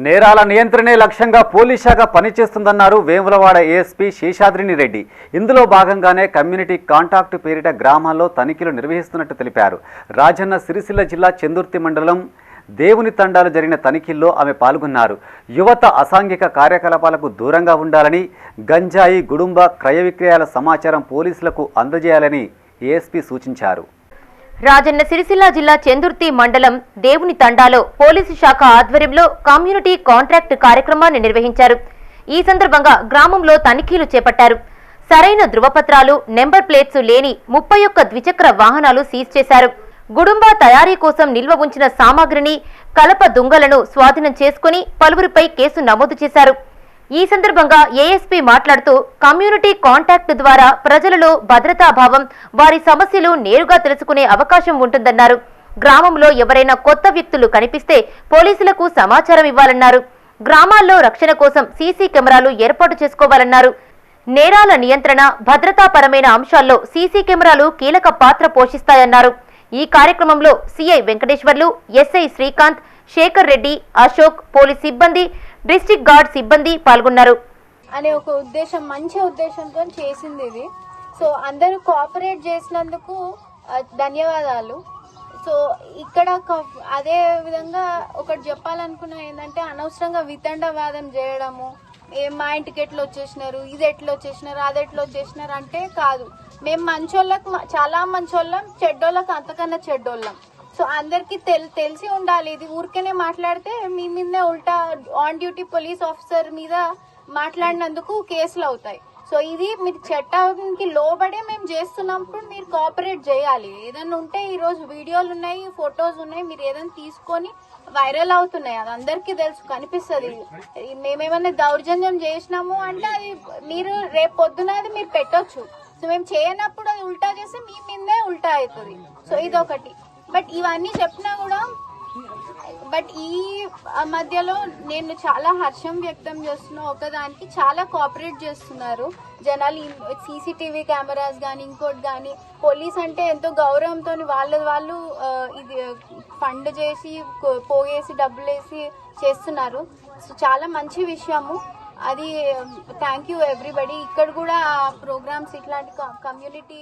నేరాల నియంత్రణే లక్ష్యంగా పోలీస్ శాఖ పనిచేస్తుందన్నారు వేములవాడ ఏఎస్పీ శేషాద్రిని రెడ్డి. ఇందులో భాగంగానే కమ్యూనిటీ కాంటాక్ట్ పేరిట గ్రామాల్లో తనిఖీలు నిర్వహిస్తున్నట్టు తెలిపారు. రాజన్న సిరిసిల్ల జిల్లా చెందుర్తి మండలం దేవుని తండాలు జరిగిన తనిఖీల్లో ఆమె పాల్గొన్నారు. యువత అసాంఘిక కార్యకలాపాలకు దూరంగా ఉండాలని, గంజాయి, గుడుంబ క్రయ విక్రయాల సమాచారం పోలీసులకు అందజేయాలని ఏఎస్పీ సూచించారు. రాజన్న సిరిసిల్ల జిల్లా చెందుర్తి మండలం దేవుని తండాలో పోలీసు శాఖ ఆధ్వర్యంలో కమ్యూనిటీ కాంట్రాక్ట్ కార్యక్రమాన్ని నిర్వహించారు. ఈ సందర్భంగా గ్రామంలో తనిఖీలు చేపట్టారు. సరైన ధృవపత్రాలు, నెంబర్ ప్లేట్స్ లేని 31 ద్విచక్ర వాహనాలు సీజ్ చేశారు. గుడుంబ తయారీ కోసం నిల్వ ఉంచిన సామాగ్రిని, కలప దుంగలను స్వాధీనం చేసుకుని పలువురిపై కేసు నమోదు చేశారు. ఈ సందర్భంగా ఏఎస్పీ మాట్లాడుతూ కమ్యూనిటీ కాంటాక్ట్ ద్వారా ప్రజలలో భద్రతాభావం, వారి సమస్యలు నేరుగా తెలుసుకునే అవకాశం ఉంటుందన్నారు. గ్రామంలో ఎవరైనా కొత్త వ్యక్తులు కనిపిస్తే పోలీసులకు సమాచారం ఇవ్వాలన్నారు. గ్రామాల్లో రక్షణ కోసం సీసీ కెమెరాలు ఏర్పాటు చేసుకోవాలన్నారు. నేరాల నియంత్రణ, భద్రతాపరమైన అంశాల్లో సీసీ కెమెరాలు కీలక పాత్ర పోషిస్తాయన్నారు. ఈ కార్యక్రమంలో CI Venkateswarlu, SI Srikanth, Sekhar Reddy, Ashok, police సిబ్బంది, డిస్ట్రిక్ట్ గార్డ్ సిబ్బంది పాల్గొన్నారు. అనే ఒక ఉద్దేశం, మంచి ఉద్దేశంతో చేసింది ఇది. సో అందరూ కోఆపరేట్ చేసినందుకు ధన్యవాదాలు. సో ఇక్కడ అదే విధంగా ఒకటి చెప్పాలనుకున్నా ఏంటంటే, అనవసరంగా వితండవాదం చేయడము, మా ఇంటికి ఎట్లా వచ్చేసినారు, ఇది ఎట్లా వచ్చేసినారు, అది ఎట్లా వచ్చేసినారు అంటే కాదు. మేము మంచోళ్ళకు చాలా మంచోళ్ళం, చెడ్డోళ్ళకు అంతకన్నా చెడ్డోళ్ళం. సో అందరికి తెలిసి ఉండాలి. ఇది ఊరికేనే మాట్లాడితే మీ మీదే ఉల్టా ఆన్ డ్యూటీ పోలీస్ ఆఫీసర్ మీద మాట్లాడినందుకు కేసులు అవుతాయి. సో ఇది మీరు చట్టానికి లోబడే మేము చేస్తున్నప్పుడు మీరు కోఆపరేట్ చేయాలి. ఏదైనా ఉంటే ఈరోజు వీడియోలు ఉన్నాయి, ఫొటోస్ ఉన్నాయి, మీరు ఏదైనా తీసుకొని వైరల్ అవుతున్నాయి, అది అందరికీ తెలుసు, కనిపిస్తుంది. మేమేమైనా దౌర్జన్యం చేసినాము అంటే అది మీరు రేపు పొద్దున అది మీరు పెట్టొచ్చు. సో మేము చేయనప్పుడు అది ఉల్టా చేస్తే మీ మీదే ఉల్టా అవుతుంది. సో ఇదొకటి. బట్ ఇవన్నీ చెప్పినా కూడా ఈ మధ్యలో నేను చాలా హర్షం వ్యక్తం చేస్తున్నా. ఒకదానికి చాలా కోఆపరేట్ చేస్తున్నారు జనాలు. సీసీటీవీ కెమెరాస్ కానీ ఇంకోటి కానీ, పోలీస్ అంటే ఎంతో గౌరవంతో వాళ్ళు ఇది ఫండ్ చేసి పోగేసి డబ్బులు వేసి చేస్తున్నారు. సో చాలా మంచి విషయము అది. Thank you everybody. ఇక్కడ కూడా ప్రోగ్రామ్స్ ఇట్లాంటి కమ్యూనిటీ